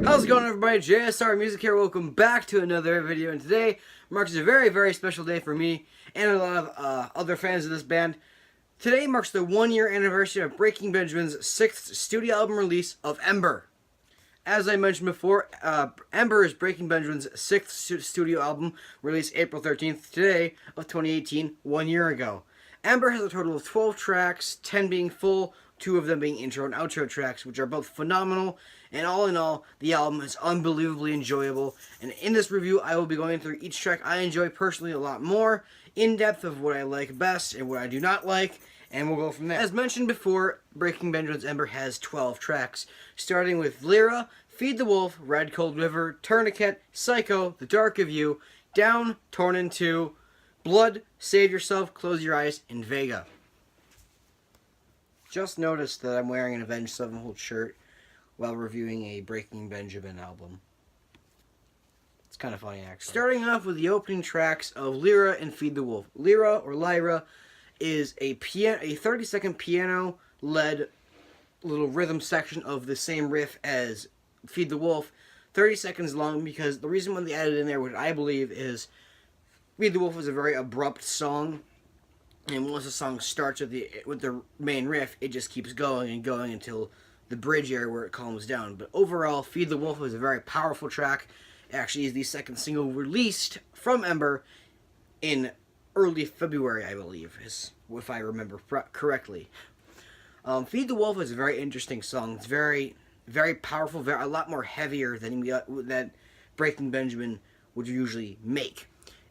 How's it going, everybody? JSR Music here. Welcome back to another video, and today marks a very, very special day for me and a lot of other fans of this band. Today marks the 1-year anniversary of Breaking Benjamin's 6th studio album release of Ember. As I mentioned before, Ember is Breaking Benjamin's 6th studio album, released April 13th today of 2018, 1 year ago. Ember has a total of 12 tracks, 10 being full, 2 of them being intro and outro tracks, which are both phenomenal, and all in all, the album is unbelievably enjoyable. And in this review, I will be going through each track I enjoy personally a lot more, in depth of what I like best and what I do not like, and we'll go from there. As mentioned before, Breaking Benjamin's Ember has 12 tracks, starting with Lyra, Feed the Wolf, Red Cold River, Tourniquet, Psycho, The Dark of You, Down, Torn in Two, Blood, Save Yourself, Close Your Eyes, and Vega. Just noticed that I'm wearing an Avenged Sevenfold shirt while reviewing a Breaking Benjamin album. It's kind of funny, actually. Starting off with the opening tracks of Lyra and Feed the Wolf. Lyra is a 30-second piano-led little rhythm section of the same riff as Feed the Wolf. 30 seconds long, because the reason why they added in there, which I believe is Feed the Wolf is a very abrupt song, and once the song starts with the main riff, it just keeps going and going until the bridge area where it calms down. But overall, Feed the Wolf is a very powerful track. It actually is the second single released from Ember in early February, I believe, if I remember correctly. Feed the Wolf is a very interesting song. It's very, very powerful, a lot more heavier than that Breaking Benjamin would usually make.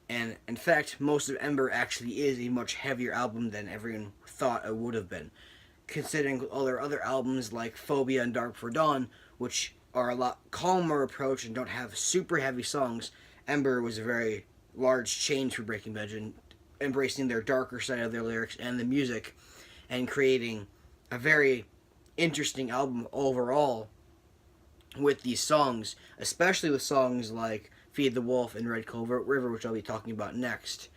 And in fact, most of Ember actually is a much heavier album than everyone thought it would have been. Considering all their other albums like Phobia and Dark for Dawn, which are a lot calmer approach and don't have super heavy songs, Ember was a very large change for Breaking Benjamin, embracing their darker side of their lyrics and the music, and creating a very interesting album overall with these songs, especially with songs like Feed the Wolf and Red Cold River, which I'll be talking about next.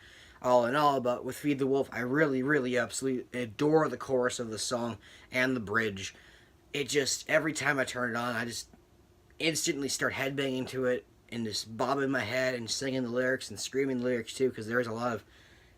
All in all, but with Feed the Wolf, I really, really absolutely adore the chorus of the song and the bridge. It just, every time I turn it on, I just instantly start headbanging to it and just bobbing my head and singing the lyrics and screaming the lyrics too, because there's a lot of,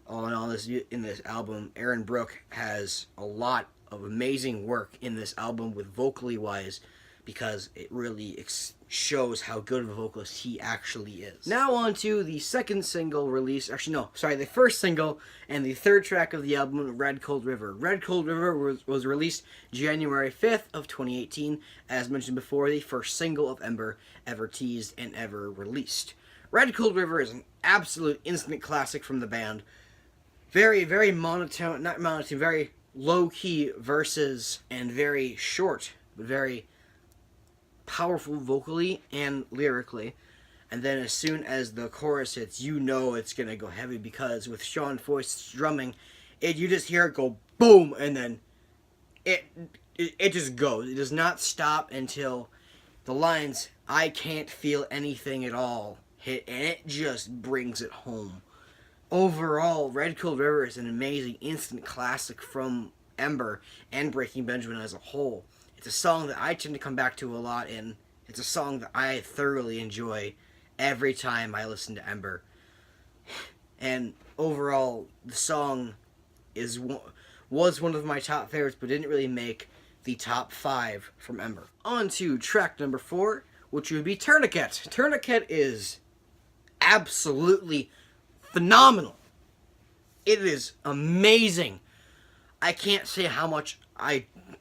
all in all, in this album. Aaron Brook has a lot of amazing work in this album with vocally wise, because it really shows how good of a vocalist he actually is. Now on to the second single release, the first single and the third track of the album, Red Cold River. Red Cold River was released January 5th of 2018, as mentioned before, the first single of Ember ever teased and ever released. Red Cold River is an absolute instant classic from the band. Very, very monotone, not monotone, very low-key verses and very short, but very powerful vocally and lyrically. And then as soon as the chorus hits, you know it's gonna go heavy, because with Sean Foyt's drumming, you just hear it go boom, and then it just goes. It does not stop until the lines "I can't feel anything at all" hit, and it just brings it home. Overall, Red Cold River is an amazing instant classic from Ember and Breaking Benjamin as a whole. It's a song that I tend to come back to a lot, and it's a song that I thoroughly enjoy every time I listen to Ember. And overall, the song was one of my top favorites, but didn't really make the top 5 from Ember. On to track number 4, which would be Tourniquet. Tourniquet is absolutely phenomenal. It is amazing. I can't say how much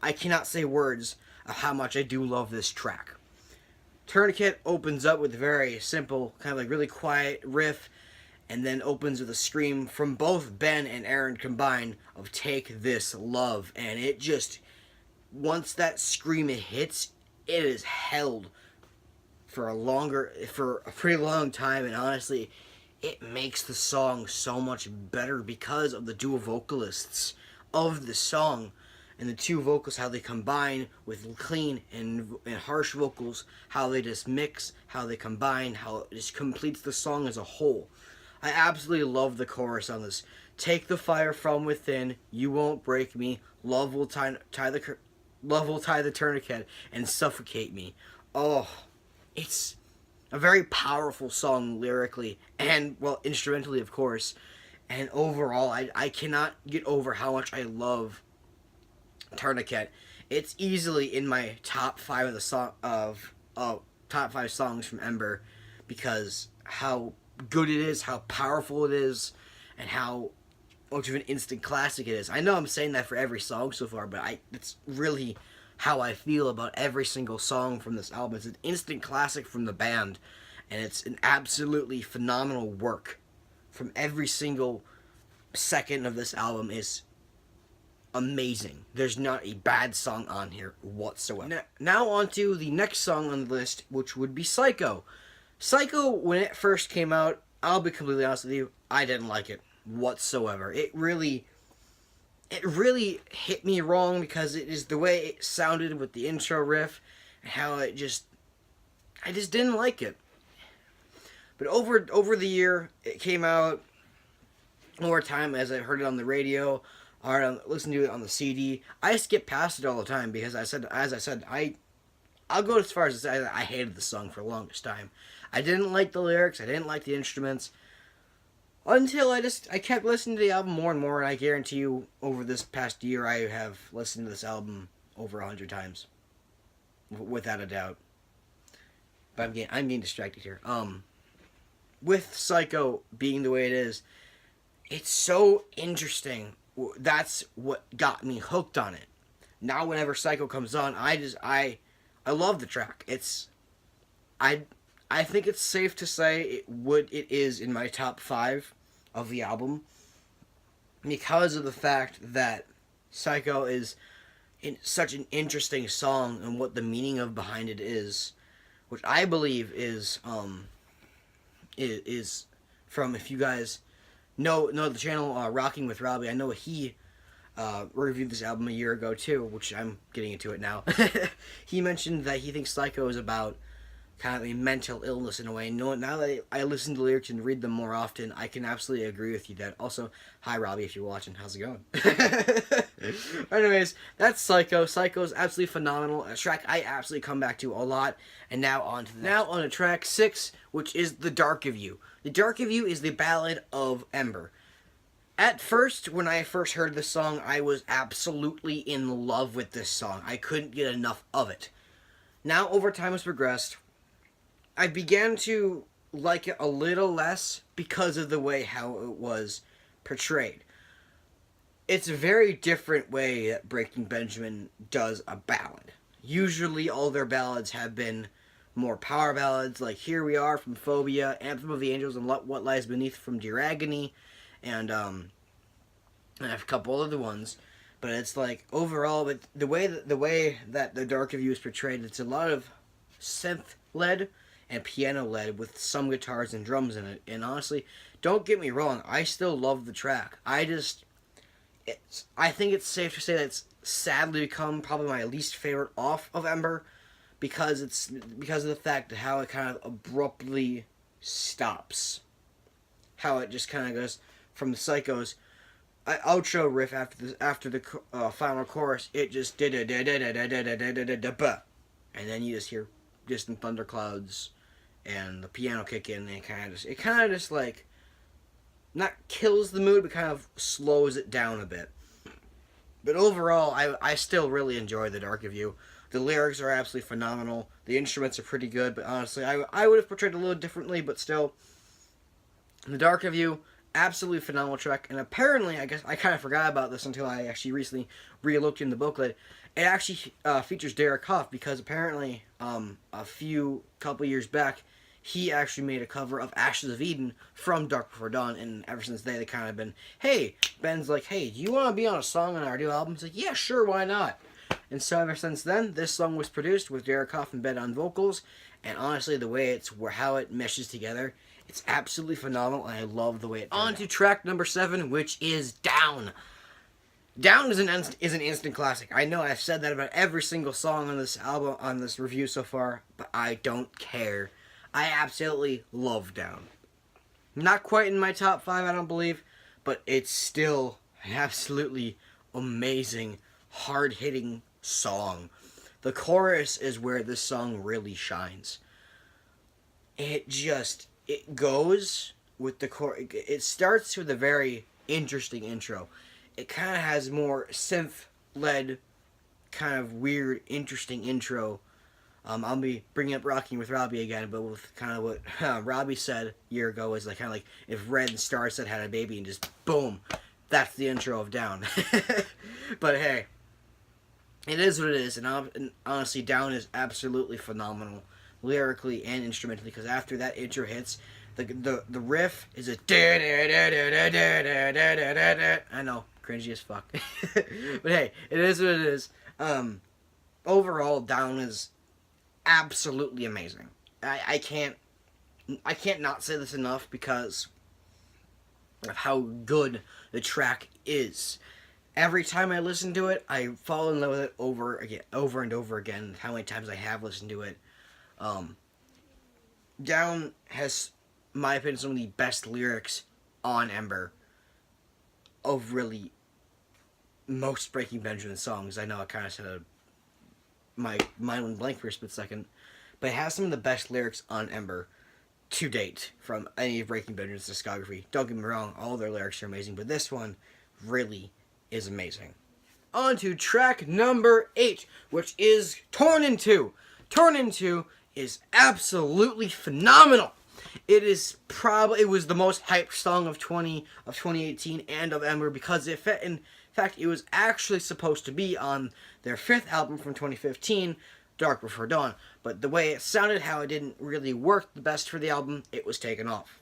I cannot say words of how much I do love this track. Tourniquet opens up with a very simple, kind of like really quiet riff, and then opens with a scream from both Ben and Aaron combined of "Take This Love," and it just, once that scream hits, it is held for a pretty long time, and honestly, it makes the song so much better because of the dual vocalists of the song. And the two vocals, how they combine with clean and harsh vocals, how they just mix, how they combine, how it just completes the song as a whole. I absolutely love the chorus on this. "Take the fire from within, you won't break me, love will tie the tourniquet and suffocate me." Oh, It's a very powerful song lyrically and, well, instrumentally, of course. And overall, I cannot get over how much I love Tourniquet. It's easily in my top 5 of the top 5 songs from Ember, because how good it is, how powerful it is, and how much of an instant classic it is. I know I'm saying that for every song so far, but it's really how I feel about every single song from this album. It's an instant classic from the band, and it's an absolutely phenomenal work. From every single second of this album is amazing. There's not a bad song on here whatsoever. Now on to the next song on the list, which would be Psycho. Psycho, when it first came out, I'll be completely honest with you, I didn't like it whatsoever. It really hit me wrong, because it is the way it sounded with the intro riff, and how I just didn't like it. But over the year, it came out over time as I heard it on the radio, or listened to it on the CD. I skipped past it all the time because I'll go as far as to say that I hated the song for the longest time. I didn't like the lyrics, I didn't like the instruments, until I kept listening to the album more and more, and I guarantee you, over this past year, I have listened to this album over 100 times, without a doubt. But I'm getting distracted here. With Psycho being the way it is, it's so interesting. That's what got me hooked on it. Now, whenever Psycho comes on, I love the track. I think it's safe to say it is in my top 5 of the album, because of the fact that Psycho is such an interesting song, and what the meaning of behind it is, which I believe is from, if you guys know the channel Rocking with Robbie, I know he reviewed this album a year ago too, which I'm getting into it now. He mentioned that he thinks Psycho is about kind of a mental illness in a way. Now that I listen to lyrics and read them more often, I can absolutely agree with you, Dad. Also, hi Robbie, if you're watching, how's it going? Anyways, that's Psycho. Psycho's absolutely phenomenal. A track I absolutely come back to a lot. And now on to track 6, which is The Dark of You. The Dark of You is the ballad of Ember. At first, when I first heard this song, I was absolutely in love with this song. I couldn't get enough of it. Now, over time has progressed, I began to like it a little less because of the way how it was portrayed. It's a very different way that Breaking Benjamin does a ballad. Usually all their ballads have been more power ballads, like Here We Are from Phobia, Anthem of the Angels, and What Lies Beneath from Dear Agony, and a couple other ones. But it's like, overall, but the way that The Dark of You is portrayed, it's a lot of synth-led and piano-led with some guitars and drums in it. And honestly, don't get me wrong, I still love the track. I think it's safe to say that it's sadly become probably my least favorite off of Ember, because of the fact that how it kind of abruptly stops. How it just kind of goes from the Psycho's outro riff after the final chorus, it just did and then you just hear distant thunderclouds and the piano kick in, and it kind of just like not kills the mood, but kind of slows it down a bit. But overall, I still really enjoy The Dark of You. The lyrics are absolutely phenomenal. The instruments are pretty good, but honestly, I would have portrayed it a little differently, but still, The Dark of You, absolutely phenomenal track. And apparently, I guess I kind of forgot about this until I actually recently re-looked in the booklet. It actually features Derek Hough, because apparently a couple years back, he actually made a cover of Ashes of Eden from Dark Before Dawn, and ever since then, they kind of been, hey, Ben's like, hey, do you want to be on a song on our new album? He's like, yeah, sure, why not? And so ever since then, this song was produced with Derek Hough and Ben on vocals, and honestly, the way how it meshes together, it's absolutely phenomenal, and I love the way it turned out. On to track number 7, which is Down. Down is an instant classic. I know I've said that about every single song on this album, on this review so far, but I don't care. I absolutely love Down. Not quite in my top 5, I don't believe, but it's still an absolutely amazing, hard-hitting song. The chorus is where this song really shines. it goes with the core. It starts with a very interesting intro. It kind of has more synth led, kind of weird, interesting intro. I'll be bringing up Rocking with Robbie again, but with kind of what Robbie said a year ago was like kind of like if Red and Starset had a baby and just boom, that's the intro of Down. But hey, it is what it is, and honestly, Down is absolutely phenomenal, lyrically and instrumentally. Because after that intro hits, the riff is a I know, cringy as fuck, but hey, it is what it is. Overall, Down is absolutely amazing. I can't not say this enough because of how good the track is. Every time I listen to it, I fall in love with it over and over again. How many times I have listened to it. Down has, in my opinion, some of the best lyrics on Ember of really most Breaking Benjamin songs. I know I kind of said my mind went blank for a split second, but it has some of the best lyrics on Ember to date from any of Breaking Benjamin's discography. Don't get me wrong, all their lyrics are amazing, but this one really is amazing. On to track number 8, which is Torn in Two. Torn in Two is absolutely phenomenal. It was the most hyped song of 2018 and of Ember because in fact it was actually supposed to be on their 5th album from 2015, Dark Before Dawn, but the way it sounded, how it didn't really work the best for the album, it was taken off.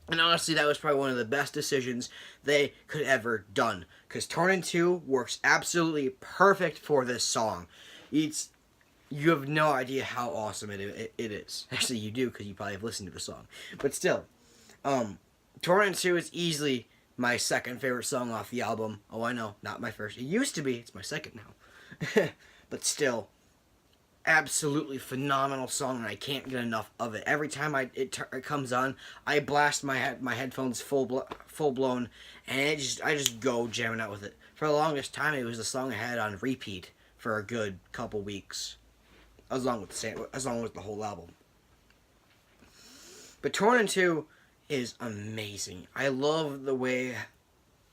And honestly, that was probably one of the best decisions they could ever done. Because Torn in Two works absolutely perfect for this song. You have no idea how awesome it is. Actually, you do, because you probably have listened to the song. But still, Torn in Two is easily my second favorite song off the album. Oh, I know, not my first. It used to be. It's my second now. But still, absolutely phenomenal song, and I can't get enough of it. Every time it comes on, I blast my headphones full blown, and I just go jamming out with it. For the longest time, it was the song I had on repeat for a good couple weeks, along with the whole album. But Torn in Two is amazing. I love the way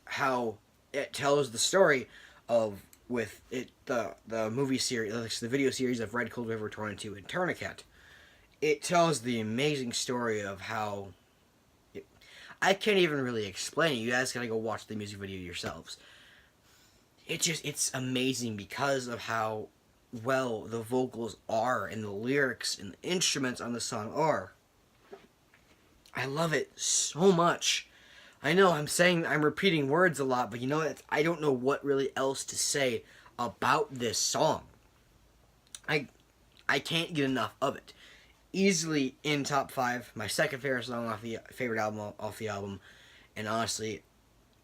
how it tells the story of the movie series, the video series of Red Cold River, Torn in Two, and Tourniquet. It tells the amazing story of how I can't even really explain it. You guys gotta go watch the music video yourselves. It's amazing because of how well the vocals are and the lyrics and the instruments on the song are. I love it so much. I know I'm repeating words a lot, but you know what? I don't know what really else to say about this song. I can't get enough of it. Easily in top 5, my second favorite song off the album, and honestly,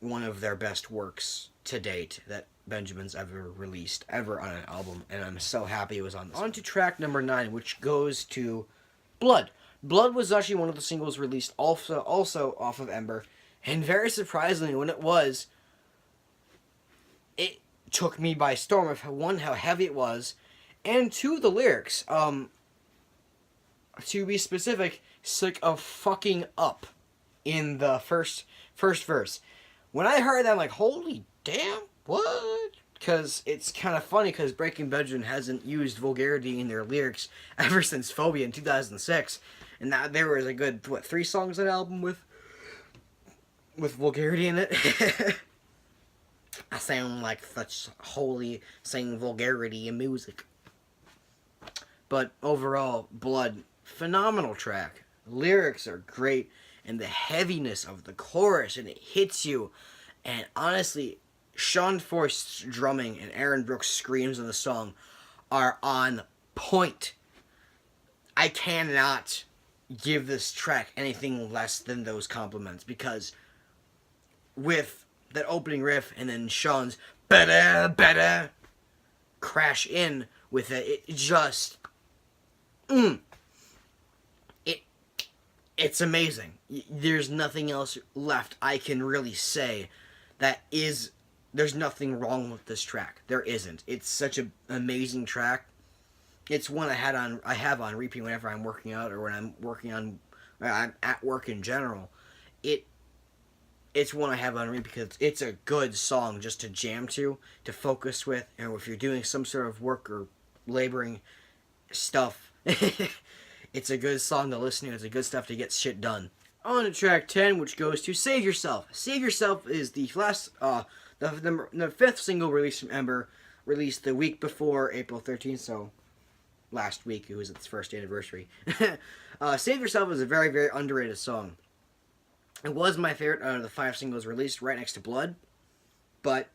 one of their best works to date that Benjamin's ever released, ever on an album, and I'm so happy it was on this. On to track number 9, which goes to Blood. Blood was actually one of the singles released also off of Ember. And very surprisingly, when it took me by storm of one, how heavy it was, and two, the lyrics. To be specific, sick of fucking up in the first verse. When I heard that, I'm like, holy damn, what? Because it's kind of funny because Breaking Benjamin hasn't used vulgarity in their lyrics ever since Phobia in 2006. And now there was a good, 3 songs on that album with vulgarity in it. I sound like such holy saying vulgarity in music. But overall, Blood, phenomenal track. Lyrics are great, and the heaviness of the chorus, and it hits you. And honestly, Sean Forrest's drumming and Aaron Brooks' screams in the song are on point. I cannot give this track anything less than those compliments, because with that opening riff and then Sean's better crash in with it, it just it's amazing. There's nothing else left I can really say there's nothing wrong with this track. There isn't. It's such an amazing track. it's one I have on repeat whenever I'm working out or when I'm working on I'm at work in general. It it's one I have on repeat because it's a good song just to jam to focus with, and if you're doing some sort of work or laboring stuff, it's a good song to listen to. It's a good stuff to get shit done. On to track 10, which goes to Save Yourself. Save Yourself is the last, the fifth single released from Ember, released the week before April 13th, so last week it was its first anniversary. Save Yourself is a very, very underrated song. It was my favorite out of the 5 singles released, right next to Blood, but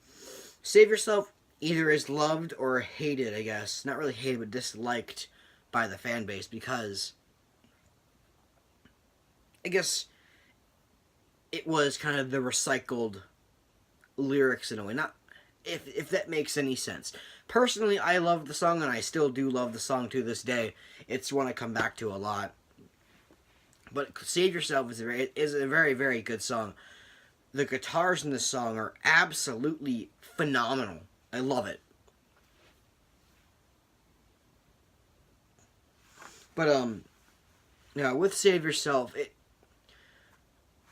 Save Yourself either is loved or hated, I guess. Not really hated, but disliked by the fan base because I guess it was kind of the recycled lyrics in a way. Not if that makes any sense. Personally, I love the song, and I still do love the song to this day. It's one I come back to a lot. But Save Yourself is a very, very good song. The guitars in this song are absolutely phenomenal. I love it. But, with Save Yourself,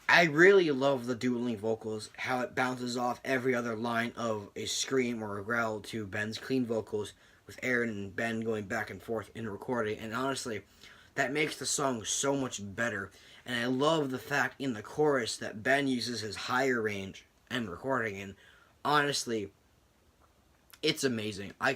I really love the dueling vocals, how it bounces off every other line of a scream or a growl to Ben's clean vocals, with Aaron and Ben going back and forth in recording. And honestly, that makes the song so much better. And I love the fact in the chorus that Ben uses his higher range and recording. And honestly, it's amazing. I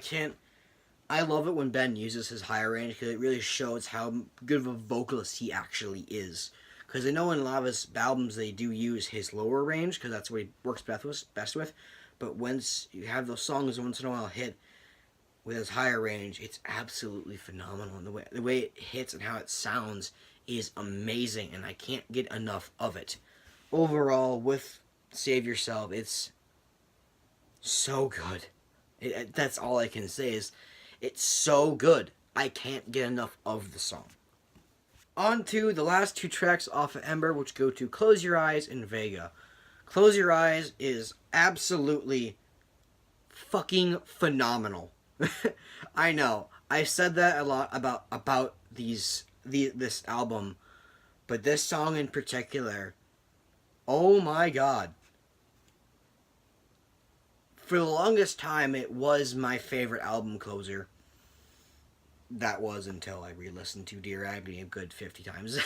love it when Ben uses his higher range because it really shows how good of a vocalist he actually is. Because I know in a lot of his albums they do use his lower range because that's what he works best with. But once you have those songs once in a while hit with his higher range, it's absolutely phenomenal. And the way it hits and how it sounds is amazing, and I can't get enough of it. Overall, with Save Yourself, it's so good. That's all I can say is it's so good. I can't get enough of the song. On to the last 2 tracks off of Ember, which go to Close Your Eyes and Vega. Close Your Eyes is absolutely fucking phenomenal. I know. I said that a lot about this album, but this song in particular, oh my god. For the longest time, it was my favorite album closer. That was until I re-listened to Dear Agony a good 50 times.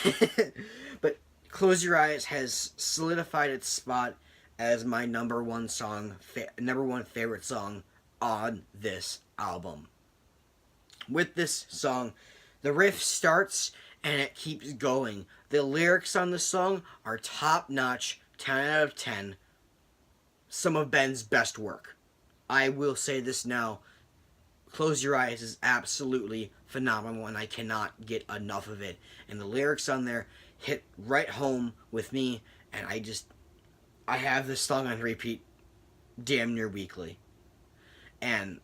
But Close Your Eyes has solidified its spot as my number one favorite song on this album. With this song, the riff starts and it keeps going. The lyrics on the song are top-notch, 10 out of 10. Some of Ben's best work. I will say this now. Close Your Eyes is absolutely phenomenal, and I cannot get enough of it. And the lyrics on there hit right home with me, and I have this song on repeat damn near weekly. And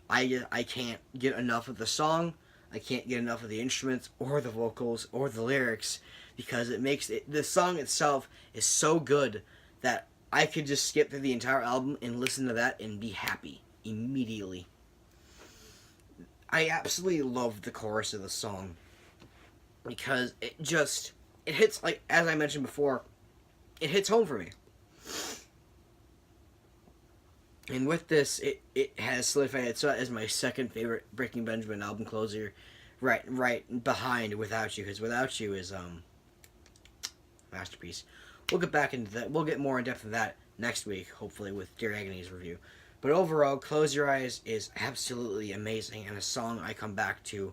I can't get enough of the song. I can't get enough of the instruments or the vocals or the lyrics because the song itself is so good that I could just skip through the entire album and listen to that and be happy immediately. I absolutely love the chorus of the song because it hits, like, as I mentioned before, it hits home for me. And with this, it has solidified itself as my second favorite Breaking Benjamin album closer, right behind Without You, because Without You is masterpiece. We'll get back into that. We'll get more in depth of that next week, hopefully with Dear Agony's review. But overall, Close Your Eyes is absolutely amazing and a song I come back to,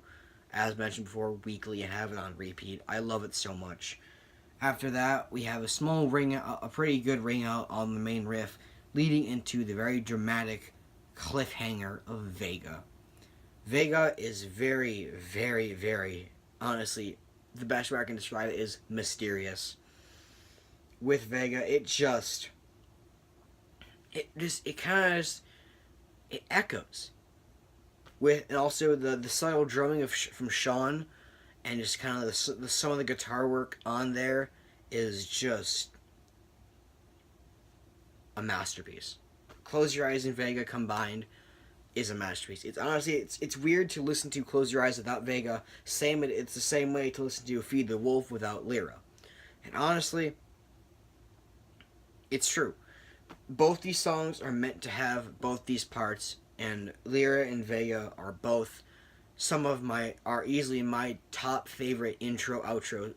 as mentioned before, weekly and have it on repeat. I love it so much. After that, we have a pretty good ring out on the main riff, leading into the very dramatic cliffhanger of Vega. Vega is very, very, very, honestly, the best way I can describe it is mysterious. With Vega, it echoes. And also the subtle drumming from Sean, and just kind of some of the guitar work on there is just a masterpiece. Close Your Eyes and Vega combined is a masterpiece. It's honestly, it's weird to listen to Close Your Eyes without Vega. It's the same way to listen to Feed the Wolf without Lyra. And honestly, it's true. Both these songs are meant to have both these parts, and Lyra and Vega are easily my top favorite intro outro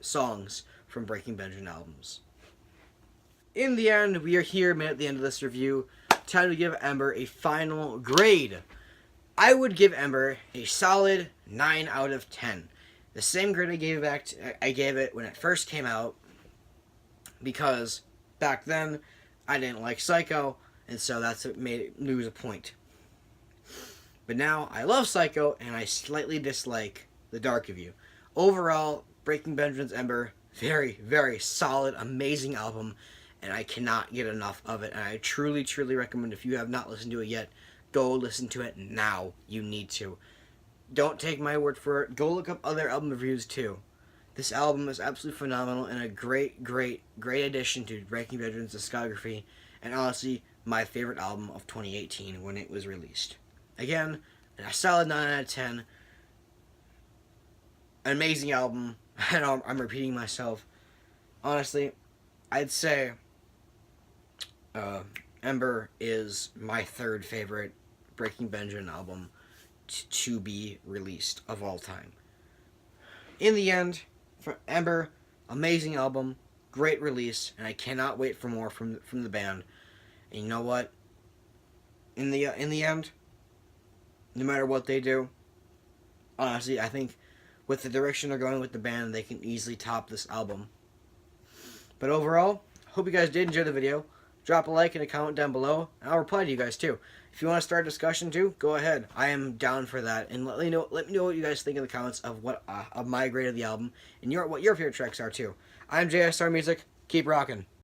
songs from Breaking Benjamin albums. In the end, we are here at the end of this review. Time to give Ember a final grade. I would give Ember a solid 9 out of 10. The same grade I gave it when it first came out, because back then I didn't like Psycho, and so that's what made it lose a point. But now I love Psycho, and I slightly dislike The Dark of You. Overall, Breaking Benjamin's Ember, very, very solid, amazing album, and I cannot get enough of it. And I truly, truly recommend, if you have not listened to it yet, go listen to it now. You need to. Don't take my word for it. Go look up other album reviews too. This album is absolutely phenomenal and a great, great, great addition to Breaking Benjamin's discography, and honestly, my favorite album of 2018 when it was released. Again, a solid 9 out of 10. An amazing album. I know I'm repeating myself. Honestly, I'd say Ember is my third favorite Breaking Benjamin album to be released of all time. In the end, for Ember, amazing album, great release, and I cannot wait for more from the band. And you know what? In the end, no matter what they do, honestly, I think with the direction they're going with the band, they can easily top this album. But overall, hope you guys did enjoy the video. Drop a like and a comment down below, and I'll reply to you guys too. If you want to start a discussion too, go ahead. I am down for that. And let me know what you guys think in the comments of of my grade of the album, and what your favorite tracks are too. I'm JSR Music. Keep rocking.